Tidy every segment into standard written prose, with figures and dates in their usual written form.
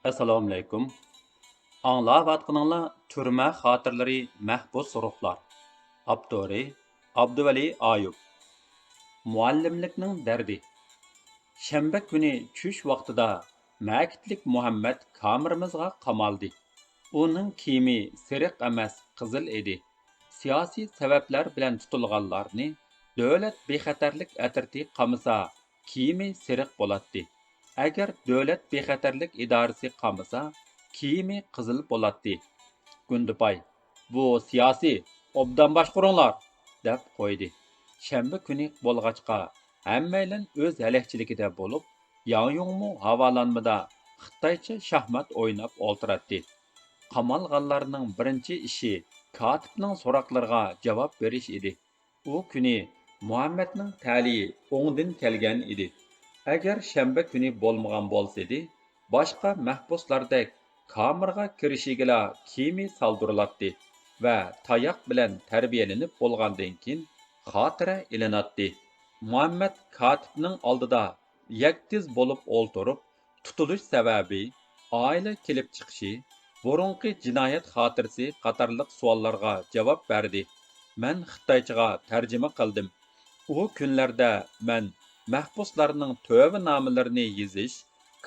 Assalomu alaykum. Anglayotganinglar Turma xotirlari mahbus ruhlar. Avtori Abduvali Ayub. Muallimlikning dardi. Shanba kuni tush vaqtida Makitlik Muhammad kamirimizga qamaldi. Uning kiyimi siriq emas, qizil edi. Siyosiy sabablar bilan tutilganlarni davlat bexatarlik atirti qamasa, kiyimi siriq bo'ladi. Agar davlat bexatarlik idorasi qamasa, kiyimi qizil bo'ladi. Gundupay, bu siyosiy obdan boshqaringlar, deb qo'ydi. Shanba kuni bo'lg'achqa hammaylan o'z halakchiligida bo'lib, Yangyongmu havolanmada Xitoycha shaxmat o'ynab o'ltiradi. Qamalganlarning birinchi ishi kotibning so'roqlariga javob berish edi. U kuni Muhammadning ta'liyi o'ngdan kelgan edi. Agar shanba kuni bo'lmagan bo'lsaydi, boshqa mahbuslardek kamerga kirishigila kiyimi soldiriladi va tayoq bilan tarbiyalanib bo'lgandan keyin xotira ilinadi. Muhammad kotibning oldida yaktiz bo'lib o'ltirib, tutilish sababi, oila kelib chiqishi, burunqi jinoyat xotirasi qatorliq savollarga javob berdi. Men Xitoychaga tarjima qildim. U kunlarda men mahbuslarning tövbe nomalarini yozish,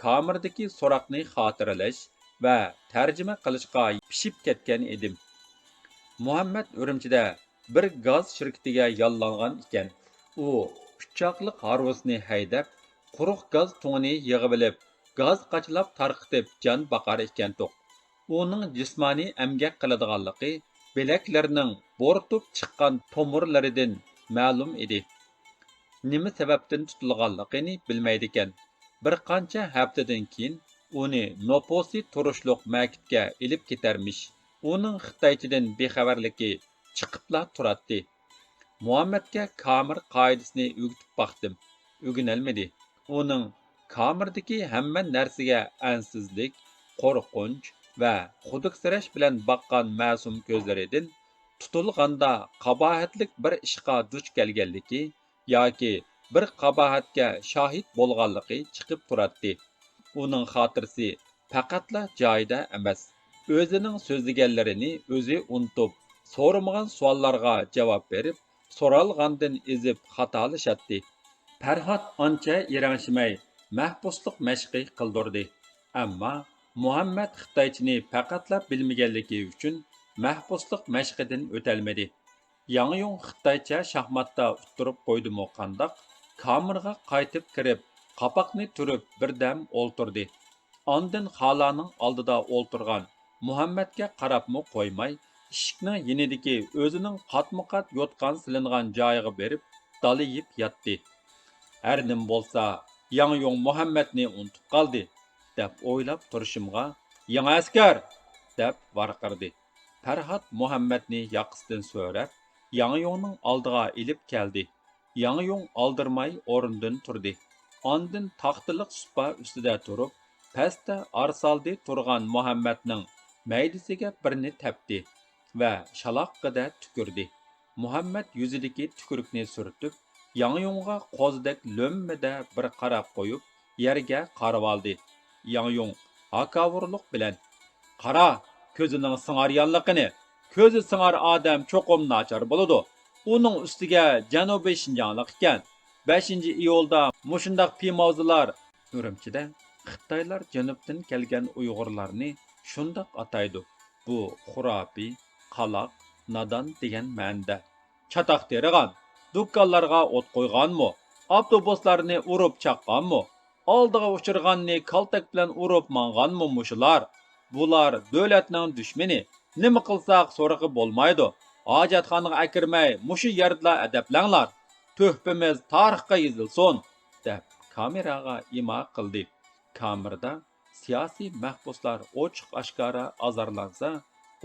kamerdagi so'roqni xotiralash va tarjima qilishga pishib ketgan edim. Muhammad Urumchida bir gaz shirkatiga yollangan ekan. U uchoqliq harvusni haydab, quruq gaz to'ngini yig'ib olib, gaz qachlab tarqitib jon baqar ekan to'q. Uning jismoniy emgak qiladiganligi bilaklarining bo'rtib chiqqan tomirlaridan ma'lum edi. Nima sababdan tutilganligini bilmaydi ekan. Bir qancha haftadan keyin uni noposi turishliq maktabga ilib ketarmish. Uning Xitoychadan bexabarligi chiqibla turadi. Muhammadga kamir qoidasini o'rgatib baqdim. O'rganolmadi. Uning kamirdagi hamma narsaga ansizlik, qo'rqinch va xuduksirash bilan baqqan ma'sum ko'zlaridan tutilganda qabohatlik bir ishqa duch kelganligi yoki bir qabohatga shohid bo'lganligi chiqib turadi. Uning xotirasi faqatla joyida emas. O'zining so'zlaganlarini o'zi unutib, so'ramagan savollarga javob berib, so'ralgandan ezib xatolashadi. Farhod ancha irangshimay mahbuslik mashqi qildirdi. Ammo Muhammad Xitoychini faqatla bilmaganligi uchun mahbuslik mashqidan o'talmadi. Yangyong Xitoycha shaxmatda uttirib qo'ydimi qandoq, kamerga qaytib kirib, qapoqni turib birdam o'ltirdi. Ondan xolaning oldida o'ltirgan Muhammadga qarabmi qo'ymay, eshikning yinidagi o'zining qatma-qat yotgan silingan joyiga berib, daliyib yotdi. Her nim bolsa, Yangyong Muhammadni unutib qoldi, deb o'ylab turishimga, "Yangi askar!" deb varqirdi. Farhod Muhammadni yoqasidan so'rab, Yangyongning oldiga ilib keldi. Yangyong oldirmay o'rnidan turdi. Ondan taxtiliq supa ustida turib, pastda arsaldi turgan Muhammadning maydisiga birini tepdi va shaloqqida tükürdü. Muhammad yuzidagi tükürükni surtib, Yangyong'a qo'zdek lo'mmida bir qarab qo'yib, yerga qarab oldi. Yangyong akavurluq bilan: "Qara, ko'zining singaryanligini. Ko'zi singar odam cho'qim nachar bo'ladi. Uning ustiga Janubiy Shinjonglik ekan. 5-iyulda mushundaq pimavzilar Urumchida Xitoylar janubdan kelgan Uyg'urlarni shundoq ataydi. Bu xurafiy, qaloq, nadon degan ma'noda. Chatoq terigan, do'konlarga o't qo'yganmi? Avtobuslarni urib chaqqanmi? Oldiga uchirganni kaltak bilan urib manganmi mushular? Bular davlatning dushmani. Nima qilsaq so'rig'i bo'lmaydi. Hojatxonaga akirmay, mushu yerda adablanglar. Tuhbimiz tarixga yozilsin, deb kameraga imo qildi. Kamerada siyosiy mahbuslar ochiq oshkora azorlansa,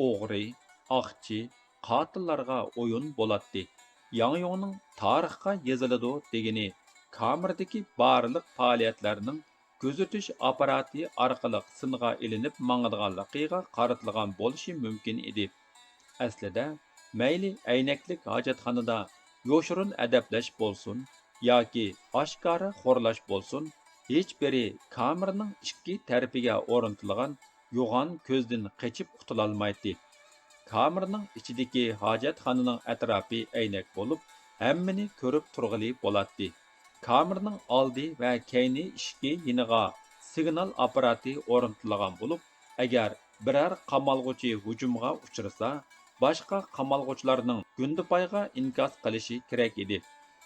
o'g'ri, aqchi, qotillarga o'yin bo'ladi. Yangyongning tarixga yoziladi degani kamerdagi barliq faoliyatlarning kuzatish apparati orqali singa ilinib mangadiganligiga qaratilgan bo'lishi mumkin edi. Aslida mayli aynaklik hojatxonada yo'shirin adablash bo'lsin yoki oshkora xo'rlash bo'lsin, hech biri kamerning ikki tarafiga o'rnatilgan yo'g'on ko'zdan qochib qutulolmaydi. Kamerning ichidagi hojatxonaning atrofi aynak bo'lib, hammani ko'rib turg'ili bo'ladi. Kamerning oldi va keyni ishki yiniga signal apparati o'rnatilgan bo'lib, agar biror qamalg'uchi hujumga uchrasa, boshqa qamalg'uchilarning gundupayga inkos qilishi kerak edi.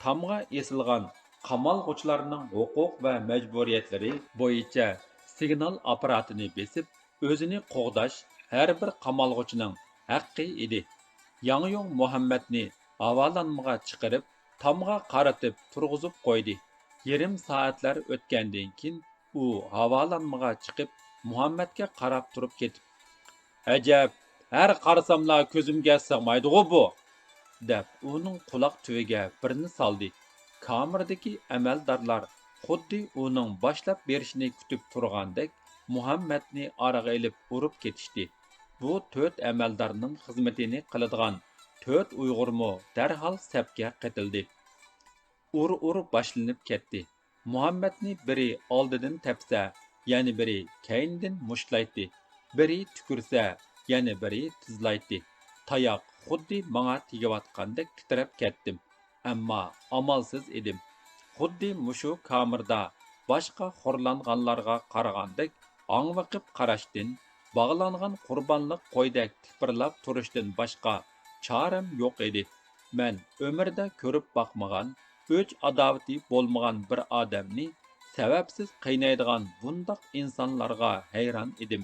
Tamga esilgan qamalg'uchilarning huquq va majburiyatlari bo'yicha signal apparatini besib, o'zini qo'g'dash har bir qamalg'uchining haqqi edi. Yangyong Muhammadni havolanmaga chiqarib, tamga qaratib turg'izib qo'ydi. Yarim soatlar o'tgandan keyin u havolanmaga chiqib, Muhammadga qarab turib ketib, "Ajab, har qarasamla ko'zimga sig'maydi-ku bu", deb uning quloq tuviga birini soldi. Kameradagi amaldorlar xuddi uning boshlab berishini kutib turgandek Muhammadni oraga ilib urib ketishdi. Bu 4 amaldorning xizmatini qiladigan 4 Uyg'urmo darhol safga qatildi. Ur boshlanib ketdi. Muhammadni biri oldidan tepsa, yana biri keyindan mushlaydi. Biri tukursa, yana biri tizlaydi. Tayoq xuddi menga tegayotgandek titrab ketdim. Ammo amalsiz edim. Xuddi mushu kamerda boshqa xorlanganlarga qaragandek angvaqib qarashdan, bağlanğan qurbanlıq qo'ydek tipirlab turishdan boshqa choram yo'q edi. Men ömürdə ko'rib baqmagan, o'ch adavati bo'lmagan bir odamni sababsiz qiynaydigan bundaq insonlarga hayron edim.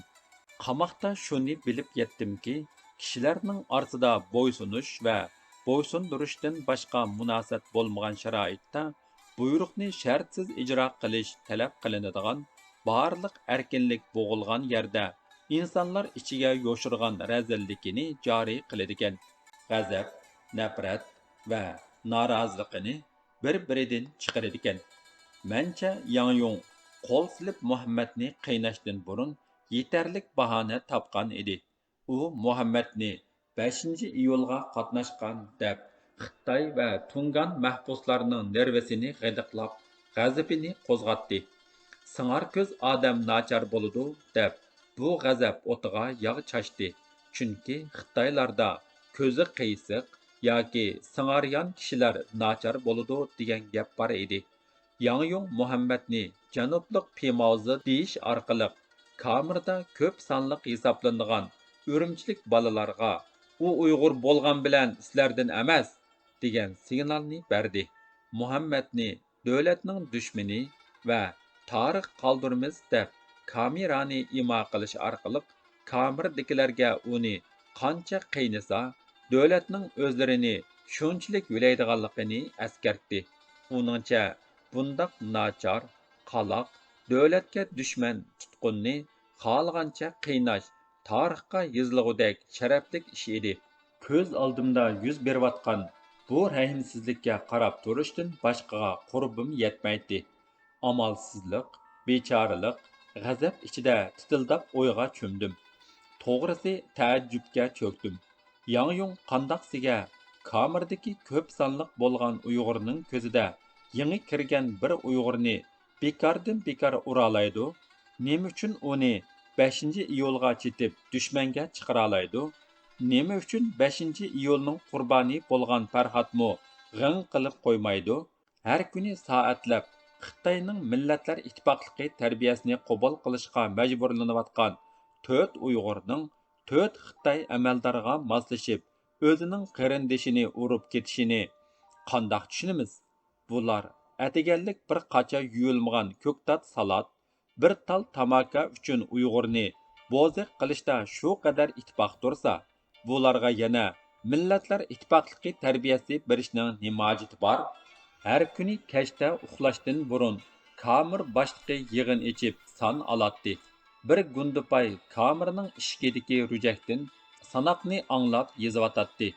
Qamoqda shuni bilib yetdimki, kishilarning orasida bo'ysunish va bo'ysundirishdan boshqa munosabat bo'lmagan sharoitda buyruqni shartsiz ijro qilish talab qilinadigan barliq erkinlik bo'g'ilgan yerda insonlar ichiga yo'shirgan razillikini joriy qiladigan g'azab, nafrat va noroziligini bir-biridan chiqaradigan. Mencha Yangyong qo'l silib Muhammadni qiynashdan burun yetarlik bahona topgan edi. U Muhammadni 5-iyulga qatnashgan deb Xitoy va Tungan mahbuslarining nervisini g'idiqlab, g'azabini qo'zg'atdi. Sing'ar ko'z odam nachar bo'ladi deb bu g'azab o'tiga yog' chashdi. Chunki Xitoylarda ko'zi qiyshiq yoki sing'aryan kishilar nachar bo'ladi degan gap bor edi. Yangyong Muhammadni janublik Pimavzi deyish orqali kamerada ko'p sonliq hisoblanadigan o'rimchilik bolalarga u Uyg'ur bo'lgan bilan sizlardan emas degan signalni berdi. Muhammadni davlatning dushmani va tarix qoldirmiz deb kamerani imo qilish orqali kameradagilarga uni qancha qiynasa, davlatning o'zlarini shunchalik vilaydiganligini eskartdi. Uningcha bundaq nachar, qaloq, davlatga dushman tutqunni xohlagancha qiynash tarixga yozilgudek sharaflik ish edi. Ko'z oldimda yuz berayotgan bu rahimsizlikka qarab turishdan boshqaga qurbim yetmaydi. Amalsizlik, bechoralik, g'azab ichida titildab o'yga cho'mdim. To'g'risi taajjubga cho'kdim. Yangyong qandoqsiga kameradagi ko'p sonliq bo'lgan Uyg'urning ko'zida yangi kirgan bir Uyg'urni bekordan bekor uralaydi? Nima uchun uni 5-iyulga chetib dushmanga chiqara oladi? Nima uchun 5-iyulning qurboni bo'lgan Farhodmo g'ing qilib qo'ymaydi? Har kuni soatlab Xitoyning Millatlar Ittifoqligi tarbiyasini qabul qilishga majburlanayotgan 4 Uyg'urning 4 Xitoy amaldoriga moslashib, o'zining qarindishini urib ketishini qandoq tushunamiz? Bular atiganlik bir qacha yuyilmagan ko'ktat salat, bir tal tamaka uchun Uyg'urni bo'ziq qilishda shu qadar ittifoq tursa, bularga yana Millatlar Ittifoqligi tarbiyasi berishning nima hojati bor? Har kuni kechda uxlashdan burun kamer boshlig'i yig'in ichib son oladi. Bir gundupay kamerning ishigidagi rujakdan sanoqni anglab yozayotadi.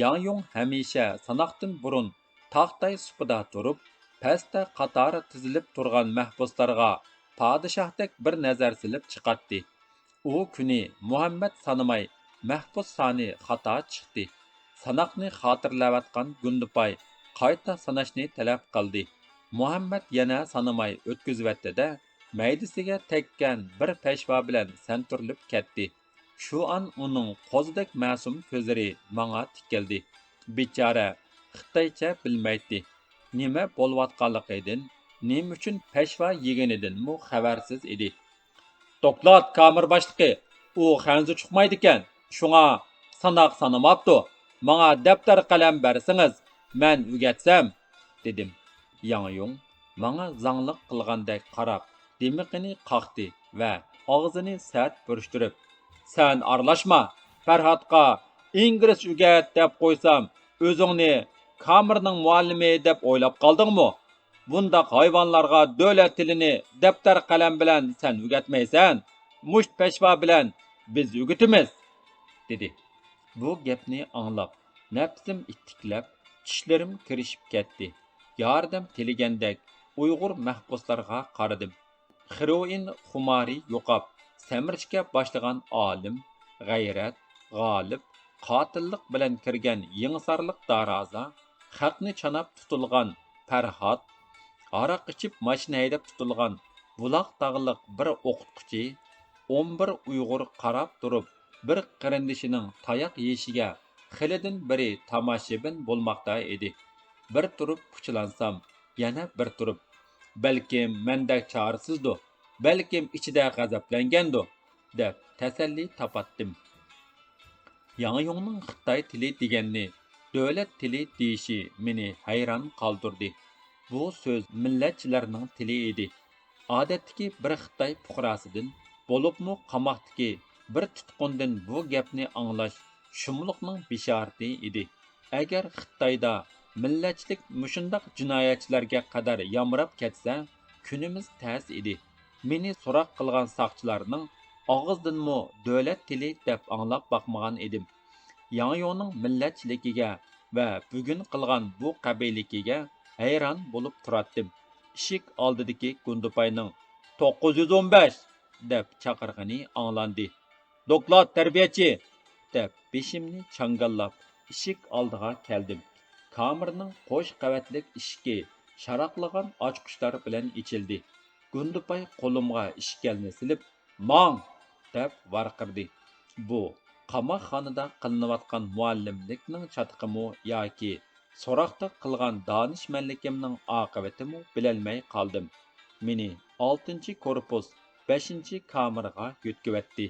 Yangyong hamisha sanoqdan burun taxtay supida turib, pastda qatori tizilib turgan mahbuslarga podshohdek bir nazar silib chiqatdi. U kuni Muhammad sanamay mahbus soni xato chiqdi. Sanoqni xotirlayotgan gundupay qayta sanashni talab qildi. Muhammad yana sanamay o'tkazivatdi-da, maydisiga tekkan bir peshva bilan santurlib ketdi. Shu an uning qo'zidek ma'sum ko'zlari manga tikildi. Bechora Xitoycha bilmaydi. Nima bo'layotganligidan, nima uchun peshva yeganidanmi xabarsiz edi. Doklat kamir boshlig'i, u xanzi chiqmaydi ekan. Shunga sanoq sanamabdi. Manga daftar qalam bersangiz, men o'gatsam, dedim. Yang Yung manga zangliq qilgandek qarab, demiqini qaqdi va og'zini sart burishtirib, "Sen aralashma, Farhodga ingliz o'gat deb qo'ysam, o'zingni kamirning muallimi deb o'ylab qoldingmi? Bundaq hayvonlarga davlat tilini daftar qalam bilan sen o'gatmaysan. Musht peshva bilan biz o'gitimiz", dedi. Bu gapni anglab, nafsim ittiklab, tishlarim kirishib ketdi. Yordam tiligandek Uyg'ur mahbuslarga qaradim. Heroin xumari yo'qab, samirishga boshlagan olim, g'ayrat, g'olib, qotillik bilan kirgan yingsarliq daroza, xalqni chanab tutilgan Farhod, aroq ichib mashina haydab tutilgan buloq tog'liq bir o'qituvchi, 11 Uyg'ur qarab turib, bir qarindishining tayoq yeyishiga xilidan biri tomoshabin bo'lmoqda edi. Bir turib puchalansam, yana bir turib, balkim mendek chorisizdu, balkim ichida g'azablangandu, deb tasalli topatdim. Yang Yongning Xitoy tili deganni davlat tili deyishi meni hayron qoldirdi. Bu so'z millatchilarning tili edi. Odatdagi bir Xitoy fuqarosidan, bo'libmi qamoqdagi bir tutqundan bu gapni anglash shumliqning bishorati edi. Agar Xitoyda millatchilik mushundoq jinoyatchilarga qadar yamrab ketsa, kunimiz tas edi. Meni so'roq qilgan soqchilarning og'zidanmi davlat tili deb anglab boqmagan edim. Yang Yongning millatchiligiga va bugun qilgan bu qabilikiga hayron bo'lib turatdim. Ishik oldidagi Gundupayning 915 deb chaqirgani anglandi. "Doklad tarbiyachi", deb beshimni changallab ishik oldiga keldim. Kamirning qo'sh qavatlik ishiki sharaqlagan ochqichlar bilan ichildi. Gundupay qo'limga ishkalni silib, "Mang!" deb varqirdi. Bu qamoqxonada qilinayotgan muallimlikning chatqimi yoki so'roqda qilgan donishmandligimning oqibatimi bilolmay qoldim. Meni 6 korpus 5 kamirga yo'tkivatdi.